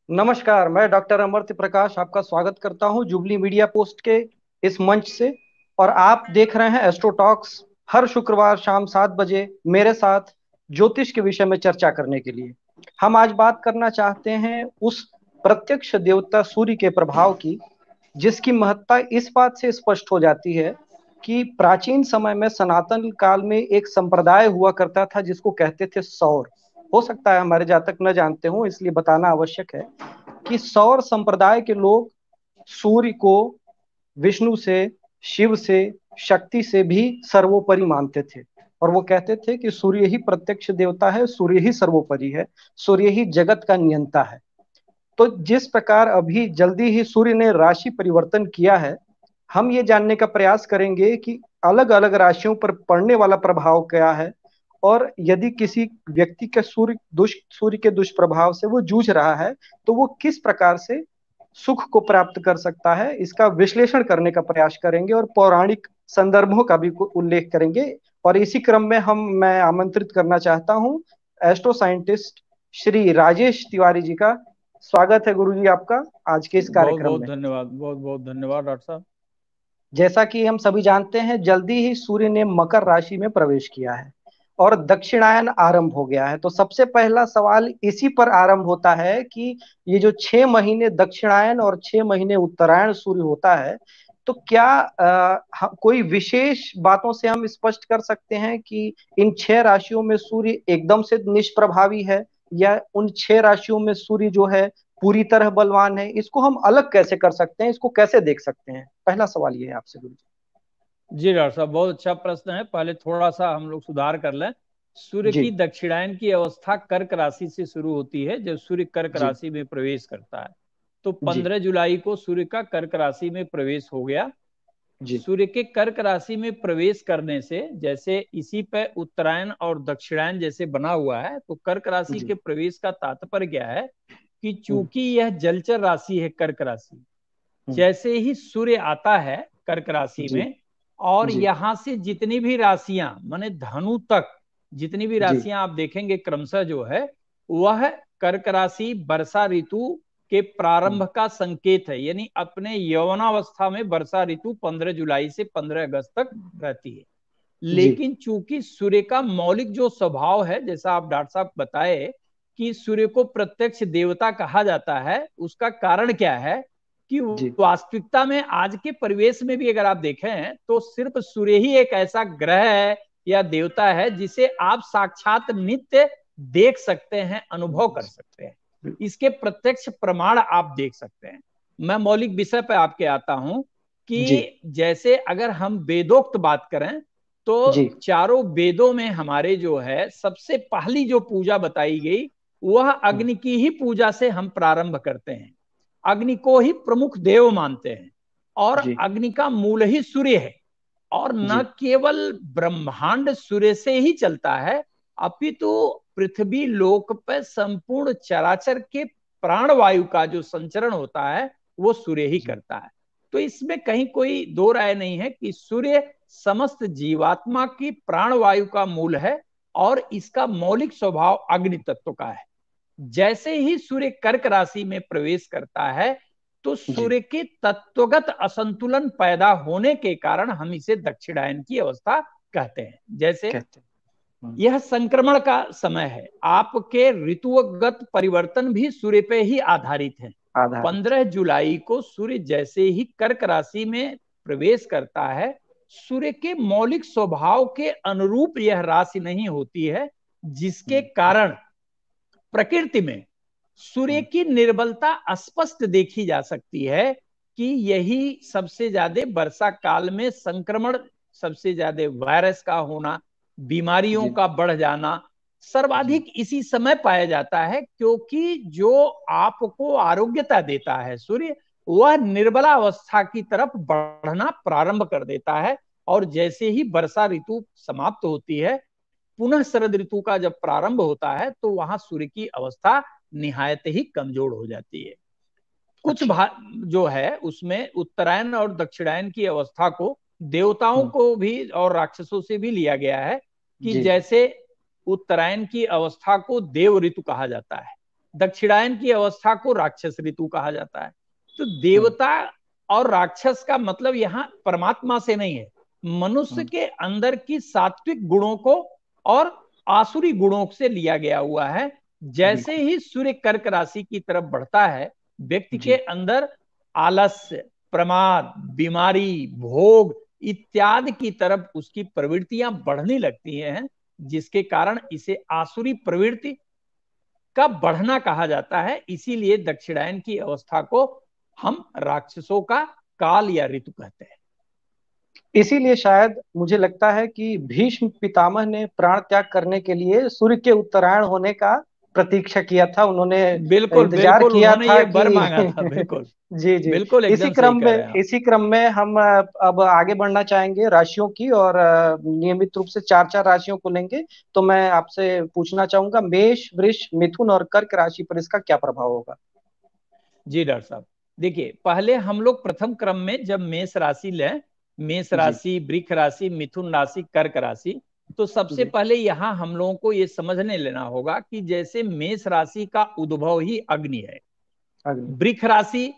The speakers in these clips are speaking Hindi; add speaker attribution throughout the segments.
Speaker 1: नमस्कार। मैं डॉक्टर अमर्त्य प्रकाश आपका स्वागत करता हूं जुबली मीडिया पोस्ट के इस मंच से। और आप देख रहे हैं एस्ट्रो टॉक्स, हर शुक्रवार शाम 7 बजे मेरे साथ ज्योतिष के विषय में चर्चा करने के लिए। हम आज बात करना चाहते हैं उस प्रत्यक्ष देवता सूर्य के प्रभाव की, जिसकी महत्ता इस बात से स्पष्ट हो जाती है कि प्राचीन समय में सनातन काल में एक संप्रदाय हुआ करता था जिसको कहते थे सौर। हो सकता है हमारे जातक न जानते हो, इसलिए बताना आवश्यक है कि सौर संप्रदाय के लोग सूर्य को विष्णु से, शिव से, शक्ति से भी सर्वोपरि मानते थे। और वो कहते थे कि सूर्य ही प्रत्यक्ष देवता है, सूर्य ही सर्वोपरि है, सूर्य ही जगत का नियंता है। तो जिस प्रकार अभी जल्दी ही सूर्य ने राशि परिवर्तन किया है, हम ये जानने का प्रयास करेंगे कि अलग अलग राशियों पर पड़ने वाला प्रभाव क्या है। और यदि किसी व्यक्ति के सूर्य के दुष्प्रभाव से वो जूझ रहा है, तो वो किस प्रकार से सुख को प्राप्त कर सकता है, इसका विश्लेषण करने का प्रयास करेंगे और पौराणिक संदर्भों का भी उल्लेख करेंगे। और इसी क्रम में मैं आमंत्रित करना चाहता हूं एस्ट्रो साइंटिस्ट श्री राजेश तिवारी जी का। स्वागत है गुरु जी आपका आज के इस
Speaker 2: बहुत
Speaker 1: कार्यक्रम
Speaker 2: बहुत
Speaker 1: में।
Speaker 2: धन्यवाद, बहुत बहुत धन्यवाद डॉक्टर साहब।
Speaker 1: जैसा कि हम सभी जानते हैं, जल्दी ही सूर्य ने मकर राशि में प्रवेश किया है और दक्षिणायन आरंभ हो गया है। तो सबसे पहला सवाल इसी पर आरंभ होता है कि ये जो 6 महीने दक्षिणायन और 6 महीने उत्तरायण सूर्य होता है, तो क्या कोई विशेष बातों से हम स्पष्ट कर सकते हैं कि इन 6 राशियों में सूर्य एकदम से निष्प्रभावी है, या उन 6 राशियों में सूर्य जो है पूरी तरह बलवान है? इसको हम अलग कैसे कर सकते हैं, इसको कैसे देख सकते हैं? पहला सवाल ये है आपसे गुरु
Speaker 2: जी डॉक्टर साहब, बहुत अच्छा प्रश्न है। पहले थोड़ा सा हम लोग सुधार कर लें। सूर्य
Speaker 1: जी।
Speaker 2: की दक्षिणायन की अवस्था कर्क राशि से शुरू होती है जब सूर्य कर्क
Speaker 1: जी।
Speaker 2: राशि में प्रवेश करता है। तो
Speaker 1: जी।
Speaker 2: 15 जुलाई को सूर्य का कर्क राशि में प्रवेश हो गया।
Speaker 1: जी।
Speaker 2: सूर्य के कर्क राशि में प्रवेश करने से जैसे इसी पे उत्तरायण और दक्षिणायन जैसे बना हुआ है, तो कर्क राशि
Speaker 1: जी।
Speaker 2: के प्रवेश का तात्पर्य क्या है कि
Speaker 1: हम्म।
Speaker 2: चूंकि यह जलचर राशि है कर्क राशि,
Speaker 1: हम्म।
Speaker 2: जैसे ही सूर्य आता है कर्क राशि
Speaker 1: जी।
Speaker 2: में, और
Speaker 1: जी।
Speaker 2: यहां से जितनी भी राशियां माने धनु तक जितनी भी
Speaker 1: जी।
Speaker 2: राशियां आप देखेंगे क्रमशः जो है, वह कर्क राशि वर्षा ऋतु के प्रारंभ
Speaker 1: हम्म।
Speaker 2: का संकेत है। यानी अपने यौवनावस्था में वर्षा ऋतु 15 जुलाई से 15 अगस्त तक रहती है।
Speaker 1: जी।
Speaker 2: लेकिन चूंकि सूर्य का मौलिक जो स्वभाव है, जैसा आप डॉक्टर साहब बताए कि सूर्य को प्रत्यक्ष देवता कहा जाता है, उसका कारण क्या है कि
Speaker 1: जी।
Speaker 2: वास्तविकता में आज के परिवेश में भी अगर आप देखें तो सिर्फ सूर्य ही एक ऐसा ग्रह है या देवता है जिसे आप साक्षात नित्य देख सकते हैं, अनुभव कर सकते हैं। इसके प्रत्यक्ष प्रमाण आप देख सकते हैं। मैं मौलिक विषय पर आपके आता हूं
Speaker 1: जी।
Speaker 2: कि जैसे अगर हम वेदोक्त बात करें तो
Speaker 1: जी।
Speaker 2: चारों वेदों में हमारे जो है सबसे पहली जो पूजा बताई गई वह
Speaker 1: हम्म।
Speaker 2: अग्नि की ही पूजा से हम प्रारंभ करते हैं। अग्नि को ही प्रमुख देव मानते हैं और
Speaker 1: जी।
Speaker 2: अग्नि का मूल ही सूर्य है। और न
Speaker 1: जी।
Speaker 2: केवल ब्रह्मांड सूर्य से ही चलता है, अपितु पृथ्वी लोक पर संपूर्ण चराचर के प्राणवायु का जो संचरण होता है वो सूर्य ही
Speaker 1: जी।
Speaker 2: करता है। तो इसमें कहीं कोई दो राय नहीं है कि सूर्य समस्त जीवात्मा की प्राणवायु का मूल है और इसका मौलिक स्वभाव अग्नि तत्व का है। जैसे ही सूर्य कर्क राशि में प्रवेश करता है तो
Speaker 1: जी।
Speaker 2: सूर्य के तत्वगत असंतुलन पैदा होने के कारण हम इसे दक्षिणायन की अवस्था कहते हैं। जैसे
Speaker 1: कहते हैं।
Speaker 2: यह संक्रमण का समय है, आपके ऋतुगत परिवर्तन भी सूर्य पे ही आधारित है।
Speaker 1: आधारित।
Speaker 2: 15 जुलाई को सूर्य जैसे ही कर्क राशि में प्रवेश करता है, सूर्य के मौलिक स्वभाव के अनुरूप यह राशि नहीं होती है, जिसके
Speaker 1: हम्म।
Speaker 2: कारण प्रकृति में सूर्य
Speaker 1: हम्म।
Speaker 2: की निर्बलता स्पष्ट देखी जा सकती है कि यही सबसे ज्यादा वर्षा काल में संक्रमण, सबसे ज्यादा वायरस का होना, बीमारियों
Speaker 1: जी।
Speaker 2: का बढ़ जाना
Speaker 1: जी।
Speaker 2: सर्वाधिक इसी समय पाया जाता है। क्योंकि जो आपको आरोग्यता देता है सूर्य, वह निर्बला अवस्था की तरफ बढ़ना प्रारंभ कर देता है। और जैसे ही वर्षा ऋतु समाप्त होती है, पुनः शरद ऋतु का जब प्रारंभ होता है तो वहां सूर्य की अवस्था निहायत ही कमजोर हो जाती है। कुछ
Speaker 1: अच्छा।
Speaker 2: जो है उसमें उत्तरायण और दक्षिणायन की अवस्था को देवताओं
Speaker 1: हम्म।
Speaker 2: को भी और राक्षसों से भी लिया गया है कि
Speaker 1: जी।
Speaker 2: जैसे उत्तरायण की अवस्था को देव ऋतु कहा जाता है, दक्षिणायन की अवस्था को राक्षस ऋतु कहा जाता है। तो देवता और राक्षस का मतलब यहाँ परमात्मा से नहीं है, मनुष्य के अंदर की सात्विक गुणों को और आसुरी गुणों से लिया गया हुआ है। जैसे ही सूर्य कर्क राशि की तरफ बढ़ता है, व्यक्ति के अंदर आलस्य, प्रमाद, बीमारी, भोग इत्यादि की तरफ उसकी प्रवृत्तियां बढ़ने लगती हैं, जिसके कारण इसे आसुरी प्रवृत्ति का बढ़ना कहा जाता है। इसीलिए दक्षिणायन की अवस्था को हम राक्षसों का काल या ऋतु कहते हैं।
Speaker 1: इसीलिए शायद मुझे लगता है कि भीष्म पितामह ने प्राण त्याग करने के लिए सूर्य के उत्तरायण होने का प्रतीक्षा किया था, उन्होंने
Speaker 2: बिल्कुल
Speaker 1: इंतजार
Speaker 2: बिल्कुल,
Speaker 1: किया
Speaker 2: उन्होंने
Speaker 1: था
Speaker 2: ये वर मांगा था,
Speaker 1: कि
Speaker 2: बिल्कुल
Speaker 1: जी जी।
Speaker 2: बिल्कुल, एकदम सही कह रहे हैं आप।
Speaker 1: इसी क्रम में हम अब आगे बढ़ना चाहेंगे राशियों की, और नियमित रूप से चार चार राशियों को लेंगे। तो मैं आपसे पूछना चाहूंगा, मेष, वृष, मिथुन और कर्क राशि पर इसका क्या प्रभाव होगा?
Speaker 2: जी डॉक्टर साहब, देखिए पहले हम लोग प्रथम क्रम में जब मेष राशि लें, मेष
Speaker 1: जी
Speaker 2: राशि, वृष राशि, मिथुन राशि, कर्क राशि, तो सबसे
Speaker 1: जी।
Speaker 2: पहले यहाँ हम लोगों को ये समझने लेना होगा कि जैसे मेष राशि का उद्भव ही अग्नि है,
Speaker 1: अग्नि।
Speaker 2: वृष राशि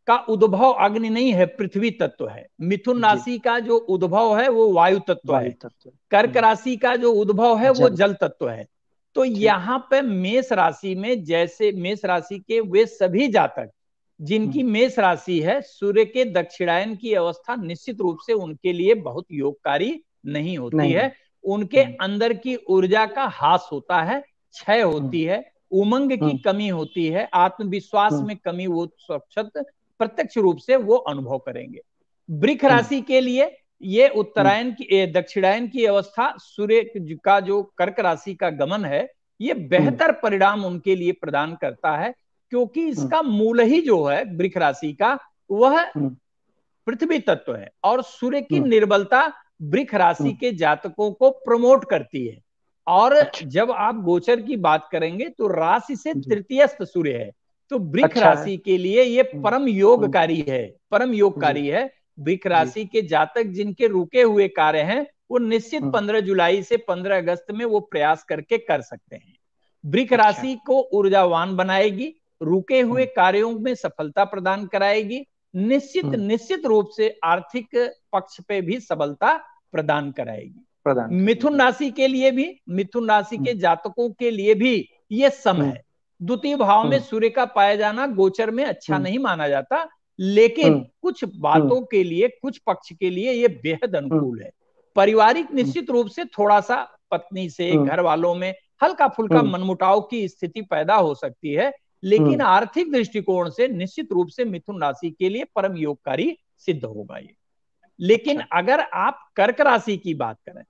Speaker 2: का उद्भव अग्नि नहीं है, पृथ्वी तत्व है। मिथुन
Speaker 1: जी।
Speaker 2: राशि का जो उद्भव है वो वायु तत्व
Speaker 1: वायु
Speaker 2: है।
Speaker 1: तत्व।
Speaker 2: कर्क राशि का जो उद्भव है वो
Speaker 1: जल।
Speaker 2: जल तत्व है। तो
Speaker 1: ठीक।
Speaker 2: यहाँ पे मेष राशि में, जैसे मेष राशि के वे सभी जातक जिनकी मेष राशि है, सूर्य के दक्षिणायन की अवस्था निश्चित रूप से उनके लिए बहुत योगकारी नहीं होती
Speaker 1: नहीं।
Speaker 2: है। उनके अंदर की ऊर्जा का ह्रास होता है, क्षय
Speaker 1: हम्म
Speaker 2: होती है, उमंग की
Speaker 1: हम्म
Speaker 2: कमी होती है, आत्मविश्वास
Speaker 1: हम्म
Speaker 2: में कमी वो स्वच्छत प्रत्यक्ष रूप से वो अनुभव करेंगे। वृष
Speaker 1: हम्म
Speaker 2: राशि के लिए ये
Speaker 1: हम्म
Speaker 2: उत्तरायण की, दक्षिणायन की अवस्था, सूर्य का जो कर्क राशि का गमन है, ये
Speaker 1: हम्म
Speaker 2: बेहतर परिणाम उनके लिए प्रदान करता है, क्योंकि
Speaker 1: हम्म
Speaker 2: इसका मूल ही जो है वृष राशि का, वह
Speaker 1: हम्म
Speaker 2: पृथ्वी तत्व है। और सूर्य की
Speaker 1: हम्म
Speaker 2: निर्बलता वृष राशि
Speaker 1: हम्म।
Speaker 2: के जातकों को प्रमोट करती है। और
Speaker 1: अच्छा।
Speaker 2: जब आप गोचर की बात करेंगे तो राशि से
Speaker 1: जी।
Speaker 2: तृतीयस्थ सूर्य है, तो वृष
Speaker 1: अच्छा है।
Speaker 2: राशि के लिए ये
Speaker 1: हम्म
Speaker 2: परम
Speaker 1: हम्म।
Speaker 2: योगकारी है, परम
Speaker 1: जी
Speaker 2: योगकारी है। वृष
Speaker 1: जी।
Speaker 2: राशि के जातक जिनके रुके हुए कार्य हैं, वो निश्चित
Speaker 1: हम्म।
Speaker 2: 15 जुलाई से 15 अगस्त में वो प्रयास करके कर सकते हैं। वृष
Speaker 1: अच्छा।
Speaker 2: राशि को ऊर्जावान बनाएगी, रुके हुए
Speaker 1: हम्म
Speaker 2: कार्यों में सफलता प्रदान कराएगी, निश्चित
Speaker 1: हम्म।
Speaker 2: निश्चित रूप से आर्थिक पक्ष पे भी सबलता प्रदान कराएगी।
Speaker 1: प्रदान
Speaker 2: मिथुन
Speaker 1: करेगी।
Speaker 2: राशि के लिए भी, मिथुन राशि
Speaker 1: हम्म
Speaker 2: के जातकों के लिए भी ये सम
Speaker 1: हम्म
Speaker 2: है। द्वितीय भाव में
Speaker 1: हम्म
Speaker 2: सूर्य का पाया जाना गोचर में अच्छा
Speaker 1: हम्म
Speaker 2: नहीं माना जाता, लेकिन
Speaker 1: हम्म
Speaker 2: कुछ
Speaker 1: हम्म
Speaker 2: बातों के लिए, कुछ पक्ष के लिए ये बेहद
Speaker 1: हम्म
Speaker 2: अनुकूल है। पारिवारिक
Speaker 1: हम्म
Speaker 2: निश्चित रूप से थोड़ा सा पत्नी से,
Speaker 1: हम्म
Speaker 2: घर वालों में हल्का फुल्का
Speaker 1: हम्म
Speaker 2: मनमुटाव की स्थिति पैदा हो सकती है, लेकिन
Speaker 1: हम्म।
Speaker 2: आर्थिक दृष्टिकोण से निश्चित रूप से मिथुन राशि के लिए परम योगकारी सिद्ध होगा ये। लेकिन
Speaker 1: अच्छा।
Speaker 2: अगर आप कर्क राशि की बात करें,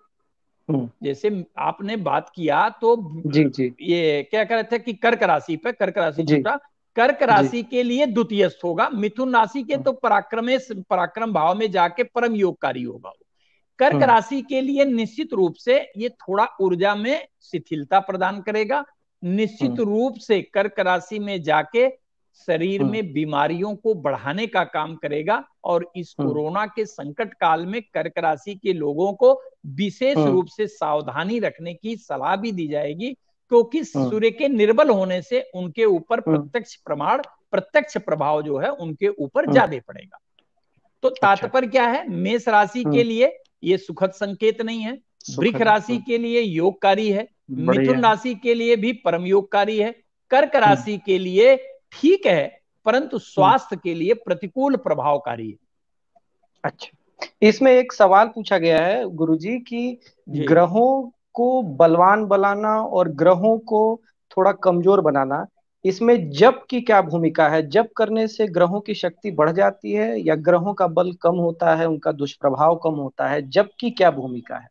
Speaker 1: हम्म।
Speaker 2: जैसे आपने बात किया तो
Speaker 1: जी जी
Speaker 2: ये क्या कह रहे थे कि कर्क राशि पे, कर्क राशि
Speaker 1: जी
Speaker 2: छूटा, कर्क
Speaker 1: जी।
Speaker 2: राशि के लिए द्वितीयस्थ होगा। मिथुन राशि के
Speaker 1: हम्म
Speaker 2: तो पराक्रम भाव में जाके परम योगकारी होगा। कर्क
Speaker 1: हम्म
Speaker 2: राशि के लिए निश्चित रूप से ये थोड़ा ऊर्जा में शिथिलता प्रदान करेगा। निश्चित
Speaker 1: हम्म
Speaker 2: रूप से कर्क राशि में जाके शरीर
Speaker 1: हम्म
Speaker 2: में बीमारियों को बढ़ाने का काम करेगा। और इस
Speaker 1: हम्म
Speaker 2: कोरोना के संकट काल में कर्क राशि के लोगों को विशेष
Speaker 1: हम्म
Speaker 2: रूप से सावधानी रखने की सलाह भी दी जाएगी, क्योंकि
Speaker 1: हम्म
Speaker 2: सूर्य के निर्बल होने से उनके ऊपर
Speaker 1: हम्म
Speaker 2: प्रत्यक्ष प्रभाव जो है उनके ऊपर
Speaker 1: हम्म।
Speaker 2: ज्यादा पड़ेगा। तो
Speaker 1: अच्छा।
Speaker 2: तात्पर्य क्या है, मेष राशि के
Speaker 1: हम्म।
Speaker 2: लिए ये सुखद संकेत नहीं है, वृष
Speaker 1: सुखद।
Speaker 2: राशि के लिए योगकारी है,
Speaker 1: बढ़िया
Speaker 2: मिथुन
Speaker 1: है।
Speaker 2: राशि के लिए भी परम योगकारी है, कर्क
Speaker 1: हम्म
Speaker 2: राशि के लिए ठीक है, परंतु
Speaker 1: हम्म।
Speaker 2: स्वास्थ्य के लिए प्रतिकूल प्रभावकारी है।
Speaker 1: अच्छा, इसमें एक सवाल पूछा गया है गुरुजी कि
Speaker 2: जी
Speaker 1: ग्रहों को बलवान बनाना और ग्रहों को थोड़ा कमजोर बनाना, इसमें जप की क्या भूमिका है? जप करने से ग्रहों की शक्ति बढ़ जाती है या ग्रहों का बल कम होता है, उनका दुष्प्रभाव कम होता है? जप की क्या भूमिका है?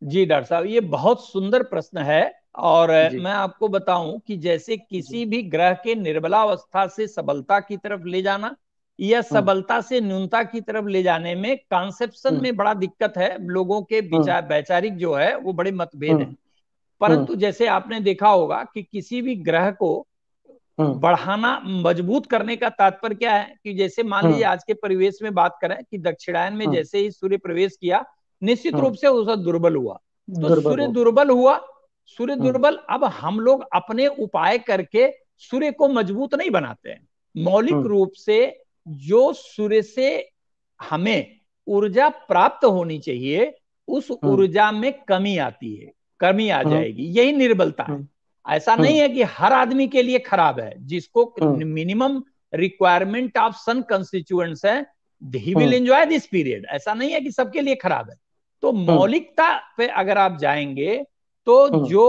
Speaker 2: जी डॉक्टर साहब, ये बहुत सुंदर प्रश्न है। और
Speaker 1: जी
Speaker 2: मैं आपको बताऊं कि जैसे
Speaker 1: जी।
Speaker 2: किसी भी ग्रह के निर्बलावस्था से सबलता की तरफ ले जाना या
Speaker 1: हम्म
Speaker 2: सबलता से न्यूनता की तरफ ले जाने में कॉन्सेप्शन
Speaker 1: हम्म
Speaker 2: में बड़ा दिक्कत है, लोगों के
Speaker 1: हम्म
Speaker 2: विचार वैचारिक जो है वो बड़े मतभेद
Speaker 1: हम्म
Speaker 2: हैं।
Speaker 1: हम्म
Speaker 2: परंतु जैसे आपने देखा होगा कि किसी भी ग्रह को
Speaker 1: हम्म
Speaker 2: बढ़ाना, मजबूत करने का तात्पर्य क्या है, कि जैसे मान लीजिए
Speaker 1: हम्म
Speaker 2: आज के परिवेश में बात करें कि दक्षिणायन में
Speaker 1: हम्म
Speaker 2: जैसे ही सूर्य प्रवेश किया, निश्चित रूप
Speaker 1: हम्म।
Speaker 2: से उसका दुर्बल हुआ। तो
Speaker 1: दुर्बल
Speaker 2: सूर्य
Speaker 1: हो गया।
Speaker 2: दुर्बल हुआ, सूर्य
Speaker 1: हम्म
Speaker 2: दुर्बल, अब हम लोग अपने उपाय करके सूर्य को मजबूत नहीं बनाते हैं। मौलिक
Speaker 1: हम्म।
Speaker 2: रूप से जो सूर्य से हमें ऊर्जा प्राप्त होनी चाहिए, उस
Speaker 1: हम्म।
Speaker 2: ऊर्जा में कमी आती है, कमी आ
Speaker 1: हम्म।
Speaker 2: जाएगी, यही निर्बलता है।
Speaker 1: हम्म।
Speaker 2: ऐसा नहीं
Speaker 1: हम्म।
Speaker 2: है कि हर आदमी के लिए खराब है, जिसको
Speaker 1: हम्म।
Speaker 2: Minimum requirement of sun constituents है, he will
Speaker 1: hmm.
Speaker 2: Enjoy this period. ऐसा नहीं है कि सबके लिए खराब है। तो
Speaker 1: हम्म।
Speaker 2: मौलिकता पे अगर आप जाएंगे तो
Speaker 1: हम्म।
Speaker 2: जो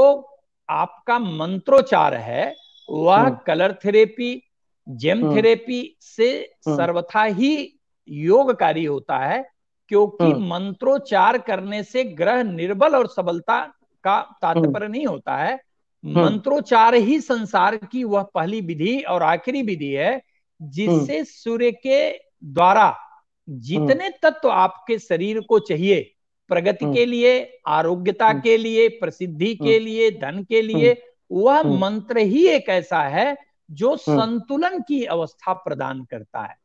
Speaker 2: आपका मंत्रोच्चार है वह
Speaker 1: हम्म।
Speaker 2: कलर थेरेपी, जेम
Speaker 1: हम्म।
Speaker 2: थेरेपी से
Speaker 1: हम्म।
Speaker 2: सर्वथा ही योगकारी होता है, क्योंकि
Speaker 1: हम्म।
Speaker 2: मंत्रोच्चार करने से ग्रह निर्बल और सबलता का
Speaker 1: हम्म।
Speaker 2: तात्पर्य नहीं होता है।
Speaker 1: हम्म।
Speaker 2: मंत्रोच्चार ही संसार की वह पहली विधि और आखिरी विधि है
Speaker 1: हम्म।
Speaker 2: जिससे सूर्य के द्वारा
Speaker 1: हम्म।
Speaker 2: जितने तत्व आपके शरीर को चाहिए, प्रगति
Speaker 1: हम्म।
Speaker 2: के लिए, आरोग्यता
Speaker 1: हम्म।
Speaker 2: के लिए, प्रसिद्धि
Speaker 1: हम्म।
Speaker 2: के लिए, धन के
Speaker 1: हम्म।
Speaker 2: लिए, वह
Speaker 1: हम्म।
Speaker 2: मंत्र ही एक ऐसा है जो
Speaker 1: हम्म।
Speaker 2: संतुलन की अवस्था प्रदान करता है।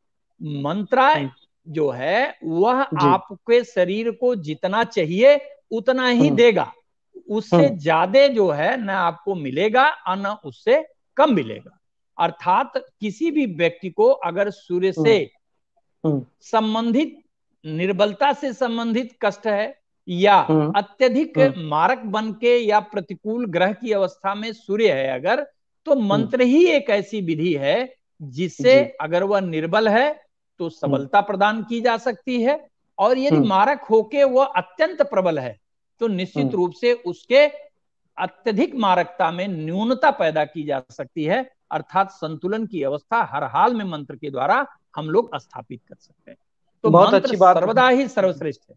Speaker 2: मंत्र
Speaker 1: हम्म।
Speaker 2: जो है वह
Speaker 1: जी।
Speaker 2: आपके शरीर को जितना चाहिए उतना ही
Speaker 1: हम्म।
Speaker 2: देगा, उससे
Speaker 1: हम्म।
Speaker 2: ज्यादा जो है न आपको मिलेगा और न उससे कम मिलेगा। अर्थात किसी भी व्यक्ति को अगर सूर्य से
Speaker 1: हम्म। हम्म।
Speaker 2: संबंधित, निर्बलता से संबंधित कष्ट है, या
Speaker 1: हम्म।
Speaker 2: अत्यधिक
Speaker 1: हम्म।
Speaker 2: मारक बन के या प्रतिकूल ग्रह की अवस्था में सूर्य है अगर, तो
Speaker 1: हम्म।
Speaker 2: मंत्र ही एक ऐसी विधि है जिससे
Speaker 1: जी।
Speaker 2: अगर वह निर्बल है तो
Speaker 1: हम्म।
Speaker 2: सबलता प्रदान की जा सकती है, और यदि
Speaker 1: हम्म।
Speaker 2: मारक होके वह अत्यंत प्रबल है तो निश्चित
Speaker 1: हम्म।
Speaker 2: रूप से उसके अत्यधिक मारकता में न्यूनता पैदा की जा सकती है। अर्थात संतुलन की अवस्था हर हाल में मंत्र के द्वारा हम लोग स्थापित कर सकते हैं। तो
Speaker 1: बहुत
Speaker 2: मंत्र
Speaker 1: अच्छी बात।
Speaker 2: सर्वदा ही सर्वश्रेष्ठ है।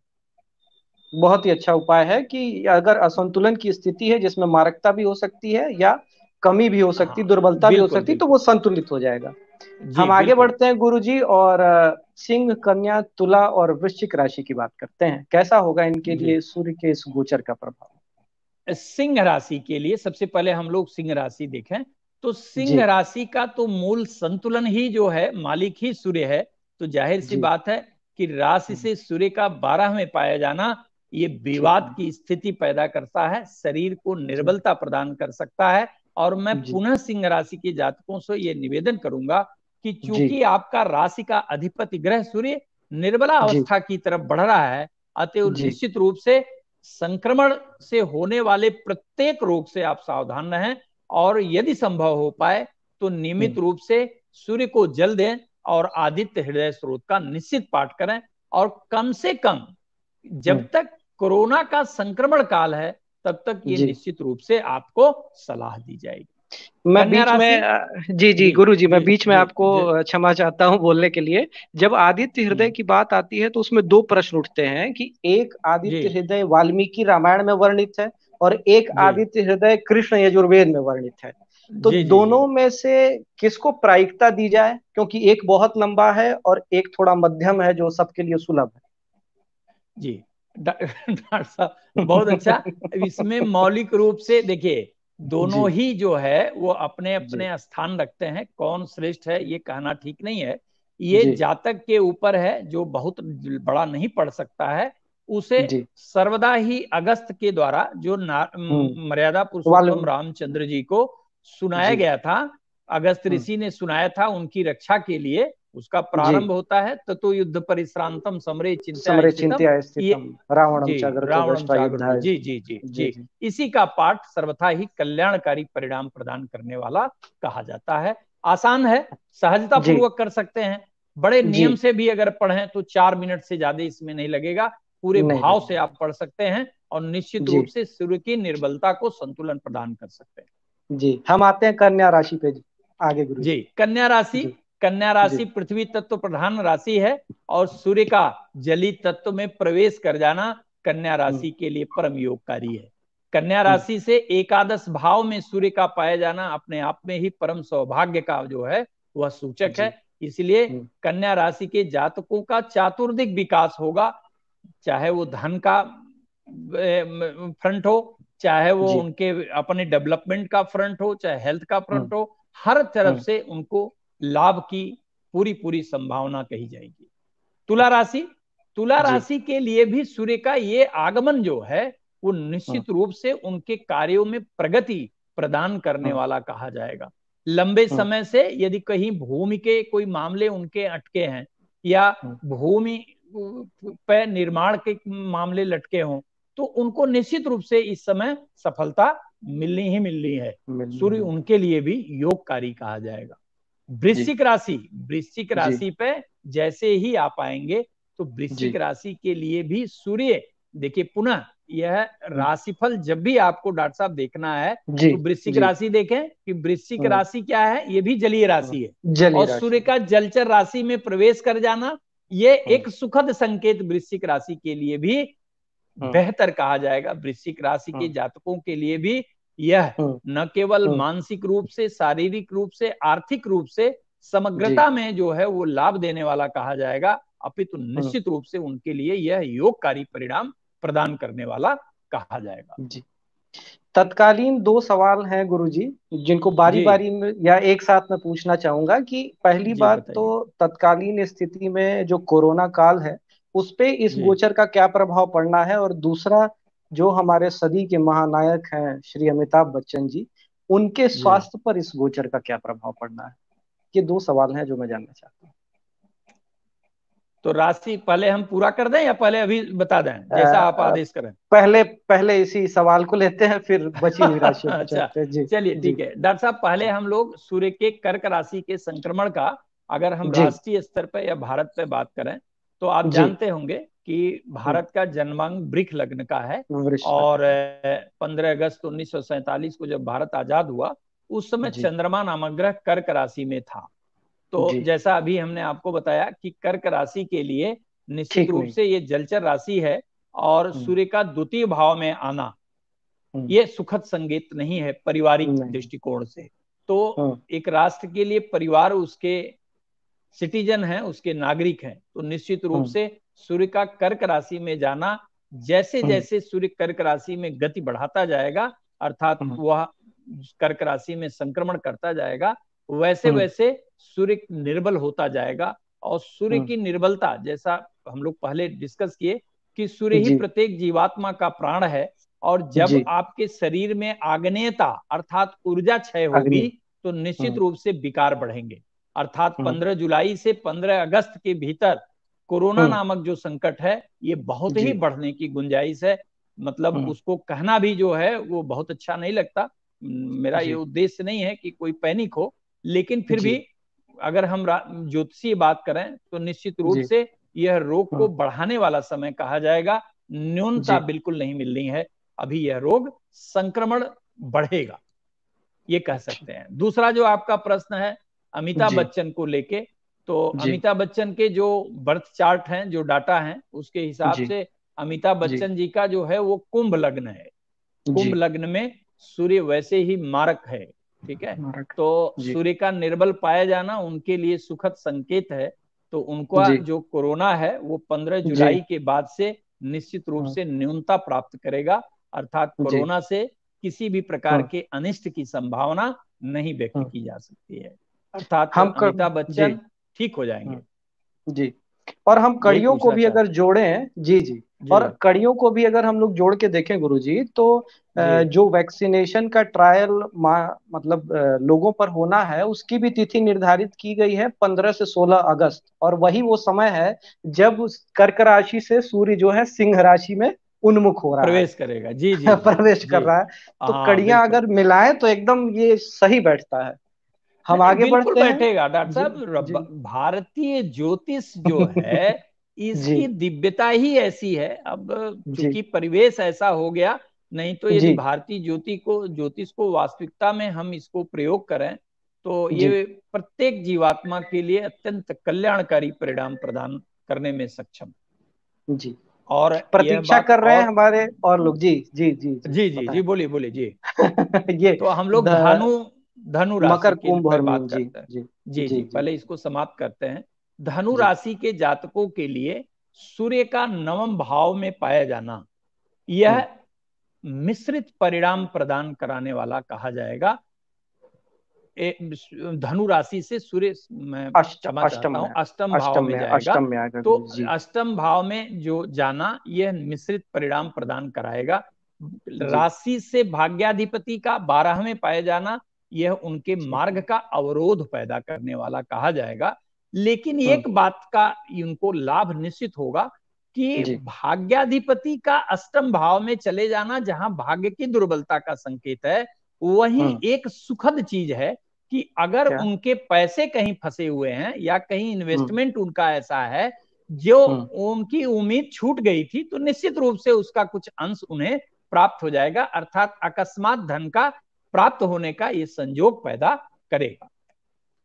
Speaker 1: बहुत ही अच्छा उपाय है कि अगर असंतुलन की स्थिति है जिसमें मारकता भी हो सकती है या कमी भी हो सकती है,
Speaker 2: हाँ,
Speaker 1: दुर्बलता भी हो
Speaker 2: बिल्कुल
Speaker 1: सकती है, तो वो
Speaker 2: बिल्कुल।
Speaker 1: संतुलित हो जाएगा।
Speaker 2: जी
Speaker 1: हम आगे
Speaker 2: बिल्कुल।
Speaker 1: बढ़ते हैं गुरुजी, और सिंह, कन्या, तुला और वृश्चिक राशि की बात करते हैं। कैसा होगा इनके
Speaker 2: जी,
Speaker 1: लिए सूर्य के इस गोचर का प्रभाव?
Speaker 2: सिंह राशि के लिए सबसे पहले हम लोग सिंह राशि देखें, तो सिंह
Speaker 1: जी।
Speaker 2: राशि का तो मूल संतुलन ही जो है मालिक ही सूर्य है। तो जाहिर सी
Speaker 1: जी।
Speaker 2: बात है कि राशि से सूर्य का 12 में पाया जाना ये
Speaker 1: ठीक
Speaker 2: विवाद
Speaker 1: है।
Speaker 2: की स्थिति पैदा करता है, शरीर को
Speaker 1: जी।
Speaker 2: निर्बलता प्रदान कर सकता है। और मैं
Speaker 1: जी।
Speaker 2: पुनः सिंह राशि के जातकों से ये निवेदन करूंगा कि
Speaker 1: जी।
Speaker 2: चूंकि आपका राशि का अधिपति ग्रह सूर्य निर्बला
Speaker 1: जी।
Speaker 2: अवस्था की तरफ बढ़ रहा है, अतएव
Speaker 1: जी।
Speaker 2: निश्चित रूप से संक्रमण से होने वाले प्रत्येक रोग से आप सावधान रहें, और यदि संभव हो पाए तो नियमित
Speaker 1: हम्म।
Speaker 2: रूप से सूर्य को जल दें और आदित्य हृदय स्रोत का निश्चित पाठ करें। और कम से कम
Speaker 1: हम्म।
Speaker 2: जब तक कोरोना का संक्रमण काल है तब तक ये
Speaker 1: जी।
Speaker 2: निश्चित रूप से आपको सलाह दी जाएगी।
Speaker 1: मैं
Speaker 2: कन्या
Speaker 1: बीच
Speaker 2: राशि।
Speaker 1: में जी जी
Speaker 2: जी
Speaker 1: गुरु जी, मैं
Speaker 2: जी
Speaker 1: बीच में
Speaker 2: जी
Speaker 1: आपको
Speaker 2: जी।
Speaker 1: क्षमा चाहता हूँ बोलने के लिए। जब आदित्य हृदय
Speaker 2: हम्म,
Speaker 1: की बात आती है तो उसमें दो प्रश्न उठते हैं कि एक
Speaker 2: जी
Speaker 1: आदित्य हृदय वाल्मीकि रामायण में वर्णित है और एक
Speaker 2: जी
Speaker 1: आदित्य हृदय कृष्ण यजुर्वेद में वर्णित है। तो
Speaker 2: जी जी जी
Speaker 1: दोनों में से किसको प्रायिकता दी जाए, क्योंकि एक बहुत लंबा है और एक थोड़ा मध्यम है जो सबके लिए सुलभ
Speaker 2: जी। डॉक्टर साहब बहुत अच्छा।
Speaker 1: है?
Speaker 2: इसमें मौलिक रूप से देखिए, दोनों
Speaker 1: जी।
Speaker 2: ही जो है वो अपने
Speaker 1: जी।
Speaker 2: अपने स्थान रखते हैं, कौन श्रेष्ठ है ये कहना ठीक नहीं है। ये
Speaker 1: जी।
Speaker 2: जातक के ऊपर है, जो बहुत बड़ा नहीं पढ़ सकता है उसे
Speaker 1: जी।
Speaker 2: सर्वदा ही अगस्त के द्वारा जो मर्यादा
Speaker 1: वाल
Speaker 2: पुरुषोत्तम रामचंद्र जी को सुनाया
Speaker 1: जी।
Speaker 2: गया था, अगस्त
Speaker 1: हम्म।
Speaker 2: ऋषि ने सुनाया था उनकी रक्षा के लिए, उसका
Speaker 1: जी।
Speaker 2: प्रारंभ होता है ततो युद्ध परिश्रांतम समरे चिंत्या
Speaker 1: समरे
Speaker 2: स्थितम।
Speaker 1: चिंत्या
Speaker 2: ये
Speaker 1: स्थितम रावणम
Speaker 2: जी,
Speaker 1: चाग्रतो
Speaker 2: रावणम
Speaker 1: दृष्ट्वा
Speaker 2: जागृति,
Speaker 1: युद्धाय।
Speaker 2: जी जी जी
Speaker 1: जी।
Speaker 2: जी।
Speaker 1: जी।
Speaker 2: इसी का पाठ सर्वथा ही कल्याणकारी परिणाम प्रदान करने वाला कहा जाता है। आसान है, सहजता
Speaker 1: जी।
Speaker 2: पूर्वक कर सकते हैं। बड़े
Speaker 1: जी।
Speaker 2: नियम से भी अगर पढ़ें तो 4 मिनट से ज्यादा इसमें नहीं लगेगा। पूरे
Speaker 1: नहीं
Speaker 2: भाव से
Speaker 1: लगेगा।
Speaker 2: आप पढ़ सकते हैं और निश्चित
Speaker 1: जी।
Speaker 2: रूप से सूर्य की निर्बलता को संतुलन प्रदान कर सकते हैं।
Speaker 1: जी, हम आते हैं कन्या राशि पे जी। आगे गुरु
Speaker 2: जी,
Speaker 1: जी।
Speaker 2: कन्या राशि।
Speaker 1: जी।
Speaker 2: कन्या
Speaker 1: जी।
Speaker 2: राशि पृथ्वी तत्व प्रधान राशि है, और सूर्य का जली तत्व में प्रवेश कर जाना कन्या
Speaker 1: हम्म।
Speaker 2: राशि के लिए परम योगकारी है। कन्या
Speaker 1: हम्म।
Speaker 2: राशि से एकादश भाव में सूर्य का पाया जाना अपने आप में ही परम सौभाग्य का जो है वह सूचक है।
Speaker 1: जी।
Speaker 2: इसलिए
Speaker 1: हम्म।
Speaker 2: कन्या राशि के जातकों का चातुर्दिक विकास होगा, चाहे वो धन का फ्रंट हो, चाहे वो
Speaker 1: जी।
Speaker 2: उनके अपने डेवलपमेंट का फ्रंट हो, चाहे हेल्थ का
Speaker 1: हम्म।
Speaker 2: फ्रंट हो, हर तरफ
Speaker 1: हम्म।
Speaker 2: से उनको लाभ की पूरी पूरी संभावना कही जाएगी। तुला राशि। तुला
Speaker 1: जी।
Speaker 2: राशि के लिए भी सूर्य का ये आगमन जो है वो
Speaker 1: हम्म।
Speaker 2: निश्चित रूप से उनके कार्यों में प्रगति प्रदान करने
Speaker 1: हम्म।
Speaker 2: वाला कहा जाएगा। लंबे समय से यदि कहीं भूमि के कोई मामले उनके अटके हैं या भूमि पे निर्माण के मामले लटके हों, तो उनको निश्चित रूप से इस समय सफलता मिलनी ही मिलनी है। सूर्य उनके लिए भी योगकारी कहा जाएगा। वृश्चिक राशि पे जैसे ही आप आएंगे तो वृश्चिक राशि के लिए भी सूर्य, देखिए पुनः यह राशिफल जब भी आपको डॉक्टर साहब देखना है तो वृश्चिक राशि देखें कि वृश्चिक राशि क्या है, ये भी जलीय राशि है और सूर्य का जलचर राशि में प्रवेश कर जाना ये एक सुखद संकेत वृश्चिक राशि के लिए भी बेहतर कहा जाएगा। वृश्चिक राशि के जातकों के लिए भी यह न केवल मानसिक रूप से, शारीरिक रूप से, आर्थिक रूप से समग्रता में जो है वो लाभ देने वाला कहा जाएगा, अपितु निश्चित रूप से उनके लिए यह योगकारी परिणाम प्रदान करने वाला कहा जाएगा।
Speaker 1: जी। तत्कालीन 2 सवाल हैं गुरुजी, जिनको बारी बारी में या एक साथ में पूछना चाहूंगा कि पहली बात तो तत्कालीन स्थिति में जो कोरोना काल है उस पे इस गोचर का क्या प्रभाव पड़ना है, और दूसरा जो हमारे सदी के महानायक हैं श्री अमिताभ बच्चन जी, उनके स्वास्थ्य पर इस गोचर का क्या प्रभाव पड़ना है। ये 2 सवाल हैं जो मैं जानना चाहता हूँ।
Speaker 2: तो राशि पहले हम पूरा कर दें या पहले अभी बता दें, जैसा आप आदेश करें।
Speaker 1: पहले इसी सवाल को लेते हैं, फिर बची हुई राशियों पर चलते हैं। जी
Speaker 2: चलिए ठीक है डॉक्टर साहब, पहले हम लोग सूर्य के कर्क राशि के संक्रमण का, अगर हम राष्ट्रीय स्तर पर या भारत पे बात करें तो आप जानते होंगे कि भारत का जन्मांक वृष लग्न का है और 15 अगस्त 1947 को जब भारत आजाद हुआ उस समय चंद्रमा नामक ग्रह कर्क राशि में था। तो जैसा अभी हमने आपको बताया कि कर्क राशि के लिए निश्चित रूप से ये जलचर राशि है और सूर्य का द्वितीय भाव में आना ये सुखद संकेत नहीं है पारिवारिक दृष्टिकोण से। तो एक राष्ट्र के लिए परिवार उसके सिटीजन है, उसके नागरिक हैं, तो निश्चित रूप से सूर्य का कर्क राशि में जाना, जैसे जैसे सूर्य कर्क राशि में गति बढ़ाता जाएगा अर्थात वह कर्क राशि में संक्रमण करता जाएगा, वैसे वैसे सूर्य निर्बल होता जाएगा। और सूर्य की निर्बलता, जैसा हम लोग पहले डिस्कस किए कि सूर्य ही प्रत्येक जीवात्मा का प्राण है और जब आपके शरीर में आग्नेयता अर्थात ऊर्जा क्षय होगी तो निश्चित रूप से विकार बढ़ेंगे। अर्थात 15 जुलाई से 15 अगस्त के भीतर कोरोना नामक जो संकट है ये बहुत ही बढ़ने की गुंजाइश है। मतलब उसको कहना भी जो है वो बहुत अच्छा नहीं लगता, मेरा ये उद्देश्य नहीं है कि कोई पैनिक हो, लेकिन फिर भी अगर हम ज्योतिषीय बात करें तो निश्चित रूप से यह रोग को बढ़ाने वाला समय कहा जाएगा। न्यूनता बिल्कुल नहीं मिलनी है, अभी यह रोग संक्रमण बढ़ेगा, ये कह सकते हैं। दूसरा जो आपका प्रश्न है अमिताभ बच्चन को लेके, तो अमिताभ बच्चन के जो बर्थ चार्ट हैं, जो डाटा हैं, उसके हिसाब से अमिताभ बच्चन जी का जो है वो कुंभ लग्न है। कुंभ लग्न में सूर्य वैसे ही मारक है, ठीक है, तो सूर्य का निर्बल पाया जाना उनके लिए सुखद संकेत है। तो उनका जो कोरोना है वो 15 जुलाई के बाद से निश्चित रूप से न्यूनता प्राप्त करेगा, अर्थात कोरोना से किसी भी प्रकार के अनिष्ट की संभावना नहीं व्यक्त की जा सकती है, अर्थात अमिताभ बच्चन ठीक हो जाएंगे।
Speaker 1: जी, और हम कड़ियों को भी अगर जोड़ें, जी, और कड़ियों को भी अगर हम लोग जोड़ के देखें गुरुजी, तो जो वैक्सीनेशन का ट्रायल मतलब लोगों पर होना है उसकी भी तिथि निर्धारित की गई है 15 से 16 अगस्त, और वही वो समय है जब कर्क राशि से सूर्य जो है सिंह राशि में उन्मुख हो रहा
Speaker 2: प्रवेश करेगा। जी
Speaker 1: प्रवेश कर रहा है। तो कड़ियां अगर मिलाएं तो एकदम ये सही बैठता है। हम आगे बढ़ते हैं।
Speaker 2: बैठेगा डॉक्टर साहब, भारतीय ज्योतिष जो है इसकी दिव्यता ही ऐसी है। अब चूंकि परिवेश ऐसा हो गया, नहीं तो यदि भारतीय ज्योतिष को वास्तविकता में हम इसको प्रयोग करें तो ये प्रत्येक जीवात्मा के लिए अत्यंत कल्याणकारी परिणाम प्रदान करने में सक्षम।
Speaker 1: जी, और प्रतीक्षा कर रहे हैं हमारे और लोग। जी
Speaker 2: बोलिए जी।
Speaker 1: ये
Speaker 2: तो हम लोग धनु राशि की बात करते हैं। जी, पहले इसको समाप्त करते हैं। धनु राशि के जातकों के लिए सूर्य का 9वें भाव में पाया जाना यह मिश्रित परिणाम प्रदान कराने वाला कहा जाएगा। धनु राशि से सूर्य, मैं क्षमा चाहता हूं, अष्टम भाव में जाएगा। तो अष्टम भाव में जो जाना यह मिश्रित परिणाम प्रदान कराएगा। राशि से भाग्याधिपति का 12वें पाए जाना यह उनके मार्ग का अवरोध पैदा करने वाला कहा जाएगा। लेकिन
Speaker 1: हम्म।
Speaker 2: एक बात का उनको लाभ निश्चित होगा कि
Speaker 1: जी।
Speaker 2: भाग्याधिपति का अष्टम भाव में चले जाना, जहां भाग्य की दुर्बलता का संकेत है, वही
Speaker 1: हम्म।
Speaker 2: एक सुखद चीज है कि अगर
Speaker 1: क्या?
Speaker 2: उनके पैसे कहीं फंसे हुए हैं या कहीं
Speaker 1: हम्म।
Speaker 2: इन्वेस्टमेंट उनका ऐसा है जो
Speaker 1: हम्म।
Speaker 2: उनकी उम्मीद छूट गई थी, तो निश्चित रूप से उसका कुछ अंश उन्हें प्राप्त हो जाएगा, अर्थात अकस्मात धन का प्राप्त होने का ये संयोग पैदा करेगा।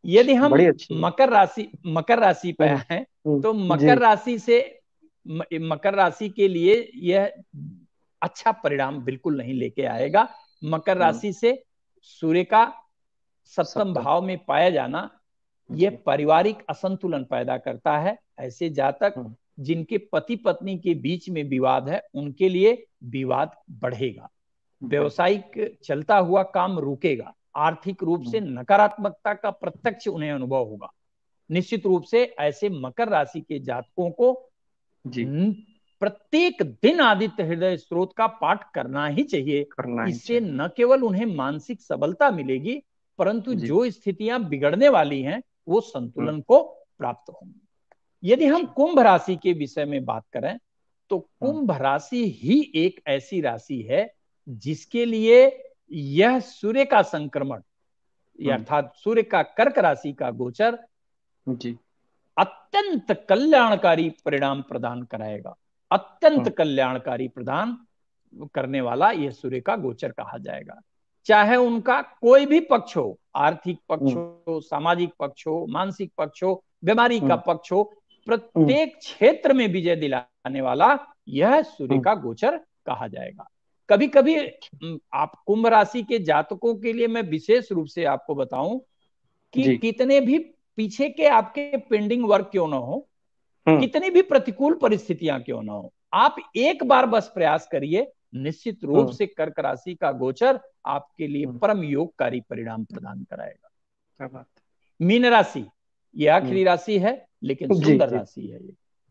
Speaker 2: यदि हम
Speaker 1: बड़ी अच्छी बात।
Speaker 2: मकर राशि पे हैं, तो
Speaker 1: जी।
Speaker 2: मकर राशि के लिए यह अच्छा परिणाम बिल्कुल नहीं लेके आएगा। मकर
Speaker 1: हम्म।
Speaker 2: राशि से सूर्य का सप्तम
Speaker 1: सप्तम।
Speaker 2: भाव में पाया जाना यह
Speaker 1: जी।
Speaker 2: पारिवारिक असंतुलन पैदा करता है। ऐसे जातक
Speaker 1: हम्म।
Speaker 2: जिनके पति पत्नी के बीच में विवाद है, उनके लिए विवाद बढ़ेगा।
Speaker 1: बढ़ेगा।
Speaker 2: व्यवसायिक चलता हुआ काम रुकेगा। आर्थिक रूप से
Speaker 1: हम्म।
Speaker 2: नकारात्मकता का प्रत्यक्ष उन्हें अनुभव होगा। निश्चित रूप से ऐसे मकर राशि के जातकों को
Speaker 1: जी।
Speaker 2: प्रत्येक दिन आदित्य हृदय स्त्रोत का पाठ करना ही चाहिए।
Speaker 1: करना ही
Speaker 2: इससे
Speaker 1: चाहिए।
Speaker 2: न केवल उन्हें मानसिक सबलता मिलेगी, परंतु
Speaker 1: जी।
Speaker 2: जो स्थितियां बिगड़ने वाली हैं वो
Speaker 1: हम्म।
Speaker 2: संतुलन को प्राप्त होंगी। यदि हम
Speaker 1: अच्छा।
Speaker 2: कुंभ राशि के विषय में बात करें, तो
Speaker 1: हम्म।
Speaker 2: कुंभ राशि ही एक ऐसी राशि है जिसके लिए यह सूर्य का संक्रमण,
Speaker 1: हम्म।
Speaker 2: अर्थात सूर्य का कर्क राशि का गोचर
Speaker 1: जी।
Speaker 2: अत्यंत कल्याणकारी परिणाम प्रदान कराएगा। अत्यंत
Speaker 1: हम्म।
Speaker 2: कल्याणकारी प्रदान करने वाला यह सूर्य का गोचर कहा जाएगा। चाहे उनका कोई भी पक्ष हो, आर्थिक पक्ष
Speaker 1: हम्म।
Speaker 2: हो, सामाजिक पक्ष हो, मानसिक पक्ष हो, बीमारी का
Speaker 1: हम्म।
Speaker 2: पक्ष हो,
Speaker 1: हम्म।
Speaker 2: प्रत्येक क्षेत्र में विजय दिलाने वाला यह सूर्य
Speaker 1: हम्म।
Speaker 2: का गोचर कहा जाएगा। कभी कभी आप कुंभ राशि के जातकों के लिए मैं विशेष रूप से आपको बताऊं कि
Speaker 1: जी।
Speaker 2: कितने भी पीछे के आपके पेंडिंग वर्क क्यों ना हो,
Speaker 1: हम्म।
Speaker 2: कितनी भी प्रतिकूल परिस्थितियां क्यों ना हो, आप एक बार बस प्रयास करिए, निश्चित रूप
Speaker 1: हम्म।
Speaker 2: से कर्क राशि का गोचर आपके लिए
Speaker 1: हम्म।
Speaker 2: परम योगकारी परिणाम प्रदान कराएगा।
Speaker 1: क्या बात
Speaker 2: मीन राशि ये
Speaker 1: है। हम्म।
Speaker 2: आखिरी राशि है, लेकिन
Speaker 1: जी।
Speaker 2: सुंदर
Speaker 1: जी।
Speaker 2: राशि है।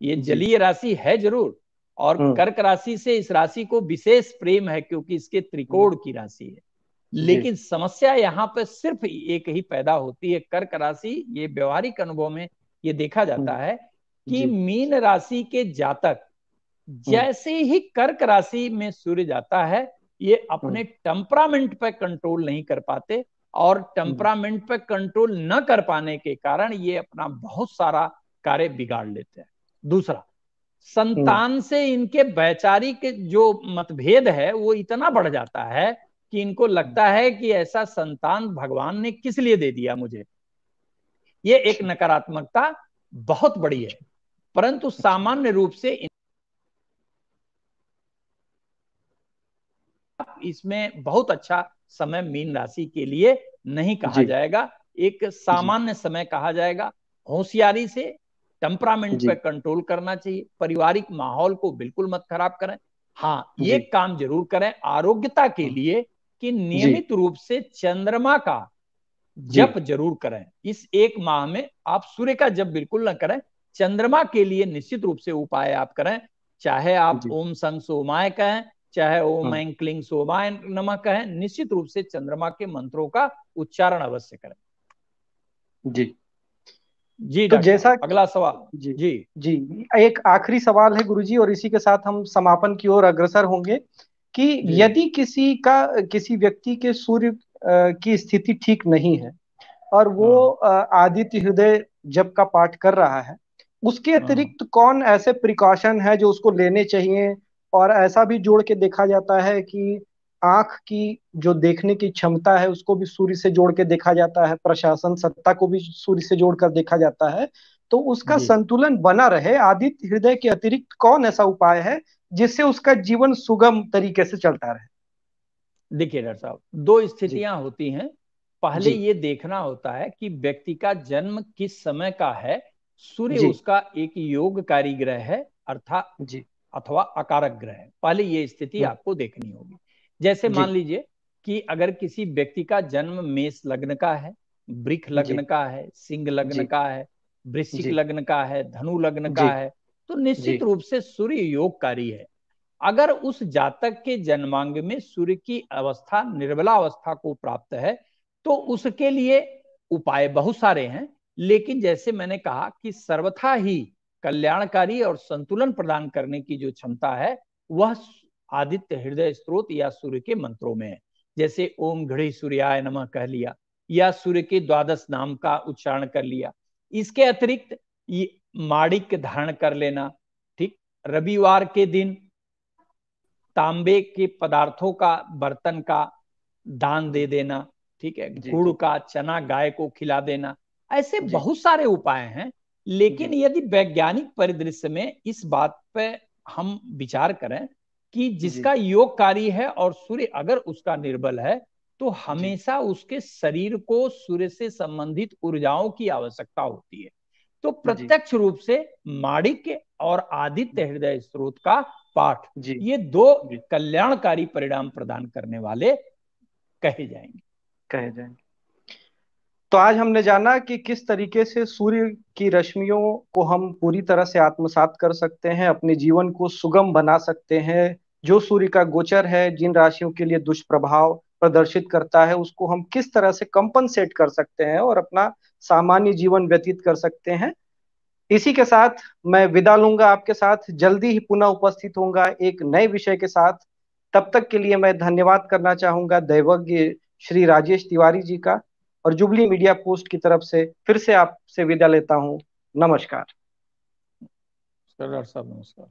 Speaker 2: ये
Speaker 1: जी।
Speaker 2: जलीय राशि है जरूर, और
Speaker 1: हम्म।
Speaker 2: कर्क राशि से इस राशि को विशेष प्रेम है क्योंकि इसके
Speaker 1: हम्म।
Speaker 2: त्रिकोण की राशि है।
Speaker 1: जी।
Speaker 2: लेकिन समस्या यहाँ पे सिर्फ एक ही पैदा होती है। कर्क राशि, ये व्यवहारिक अनुभव में ये देखा जाता
Speaker 1: हम्म।
Speaker 2: है कि
Speaker 1: जी।
Speaker 2: मीन राशि के जातक
Speaker 1: हम्म।
Speaker 2: जैसे ही कर्क राशि में सूर्य जाता है, ये
Speaker 1: हम्म।
Speaker 2: अपने टेम्परामेंट पर कंट्रोल नहीं कर पाते, और
Speaker 1: हम्म।
Speaker 2: टेम्परामेंट पर कंट्रोल न कर पाने के कारण ये अपना बहुत सारा कार्य बिगाड़ लेते हैं। दूसरा,
Speaker 1: हम्म।
Speaker 2: संतान से इनके वैचारिक जो मतभेद है वो इतना बढ़ जाता है कि इनको लगता है कि ऐसा संतान भगवान ने किस लिए दे दिया मुझे। ये एक
Speaker 1: अच्छा।
Speaker 2: नकारात्मकता बहुत बड़ी है, परंतु
Speaker 1: अच्छा।
Speaker 2: सामान्य रूप से इसमें बहुत अच्छा समय मीन राशि के लिए नहीं कहा
Speaker 1: जी।
Speaker 2: जाएगा, एक
Speaker 1: जी।
Speaker 2: सामान्य समय कहा जाएगा। होशियारी से टेम्परामेंट पे
Speaker 1: जी।
Speaker 2: कंट्रोल करना चाहिए। पारिवारिक माहौल को बिल्कुल मत खराब करें। हाँ, ये
Speaker 1: जी।
Speaker 2: काम जरूर करें आरोग्यता के
Speaker 1: हम्म।
Speaker 2: लिए कि
Speaker 1: जी।
Speaker 2: नियमित रूप से चंद्रमा का
Speaker 1: जी।
Speaker 2: जप जरूर करें। इस एक माह में आप सूर्य का जप बिल्कुल ना करें, चंद्रमा के लिए निश्चित रूप से उपाय आप करें। चाहे आप
Speaker 1: जी।
Speaker 2: ओम संग सोमाय कहें, चाहे ओम
Speaker 1: हाँ।
Speaker 2: ऐं क्लीं सोमाय नमः कहें, निश्चित रूप से चंद्रमा के मंत्रों का उच्चारण अवश्य करें।
Speaker 1: जी।
Speaker 2: जी
Speaker 1: तो
Speaker 2: डॉक्टर
Speaker 1: जैसा
Speaker 2: साहब, अगला सवाल।
Speaker 1: जी।
Speaker 2: जी
Speaker 1: जी। एक आखिरी सवाल है गुरुजी, और इसी के साथ हम समापन की ओर अग्रसर होंगे कि
Speaker 2: जी
Speaker 1: यदि किसी व्यक्ति के सूर्य की स्थिति ठीक नहीं है, और वो
Speaker 2: हाँ
Speaker 1: आदित्य हृदय जप का पाठ कर रहा है, उसके
Speaker 2: हाँ
Speaker 1: अतिरिक्त कौन ऐसे प्रिकॉशन है जो उसको लेने चाहिए? और ऐसा भी जोड़ के देखा जाता है कि आंख की जो देखने की क्षमता है उसको भी सूर्य से जोड़ के देखा जाता है, प्रशासन सत्ता को भी सूर्य से जोड़कर देखा जाता है। तो उसका
Speaker 2: जी।
Speaker 1: संतुलन बना रहे, आदित्य हृदय के अतिरिक्त कौन ऐसा उपाय है जिससे उसका जीवन सुगम तरीके से चलता रहे?
Speaker 2: देखिए डॉक्टर साहब, दो
Speaker 1: जी।
Speaker 2: स्थितियां होती हैं। पहले
Speaker 1: जी।
Speaker 2: ये देखना होता है कि व्यक्ति का जन्म किस समय का है। सूर्य
Speaker 1: जी।
Speaker 2: उसका एक योगकारी ग्रह है, अर्थात
Speaker 1: जी।
Speaker 2: अथवा अकारक ग्रह है। पहले ये स्थिति
Speaker 1: हम्म।
Speaker 2: आपको देखनी होगी। जैसे
Speaker 1: जी।
Speaker 2: मान लीजिए कि अगर किसी व्यक्ति का जन्म मेष लग्न का है, वृष लग्न
Speaker 1: जी।
Speaker 2: का है, सिंह लग्न
Speaker 1: जी।
Speaker 2: का है, वृश्चिक
Speaker 1: जी।
Speaker 2: लग्न का है, धनु लग्न
Speaker 1: जी।
Speaker 2: का है, तो
Speaker 1: जी।
Speaker 2: निश्चित रूप से सूर्य योगकारी है। अगर उस जातक के जन्मांग में सूर्य की अवस्था निर्बला अवस्था को प्राप्त है, तो उसके लिए उपाय बहुत सारे हैं, लेकिन जैसे मैंने कहा कि सर्वथा ही कल्याणकारी और संतुलन प्रदान करने की जो क्षमता है वह आदित्य हृदय स्त्रोत या सूर्य के मंत्रों में है। जैसे ओम घड़ी सूर्याय नमः कह लिया, या सूर्य के द्वादश नाम का उच्चारण कर लिया। इसके अतिरिक्त ये माणिक्य धारण कर लेना, ठीक, रविवार के दिन तांबे के पदार्थों का, बर्तन का दान दे देना, ठीक है,
Speaker 1: जी
Speaker 2: गुड़
Speaker 1: जी
Speaker 2: का चना गाय को खिला देना। ऐसे
Speaker 1: जी
Speaker 2: बहुत सारे उपाय हैं, लेकिन
Speaker 1: जी
Speaker 2: यदि वैज्ञानिक परिदृश्य में इस बात पे हम विचार करें कि
Speaker 1: जी
Speaker 2: जिसका योगकारी है और सूर्य अगर उसका निर्बल है, तो
Speaker 1: जी
Speaker 2: हमेशा उसके शरीर को सूर्य से संबंधित ऊर्जाओं की आवश्यकता होती है। तो
Speaker 1: जी
Speaker 2: प्रत्यक्ष रूप से माणिक्य और आदित्य हृदय स्त्रोत का पाठ,
Speaker 1: जी
Speaker 2: ये दो
Speaker 1: जी
Speaker 2: कल्याणकारी परिणाम प्रदान करने वाले कहे जाएंगे।
Speaker 1: कहे जाएंगे। तो आज हमने जाना कि किस तरीके से सूर्य की रश्मियों को हम पूरी तरह से आत्मसात कर सकते हैं, अपने जीवन को सुगम बना सकते हैं। जो सूर्य का गोचर है, जिन राशियों के लिए दुष्प्रभाव प्रदर्शित करता है, उसको हम किस तरह से कंपनसेट कर सकते हैं और अपना सामान्य जीवन व्यतीत कर सकते हैं। इसी के साथ मैं विदा लूंगा, आपके साथ जल्दी ही पुनः उपस्थित होऊंगा एक नए विषय के साथ। तब तक के लिए मैं धन्यवाद करना चाहूंगा दैवज्ञ श्री राजेश तिवारी जी का, और जुबली मीडिया पोस्ट की तरफ से फिर से आपसे विदा लेता हूं। नमस्कार।
Speaker 2: डॉक्टर साहब नमस्कार।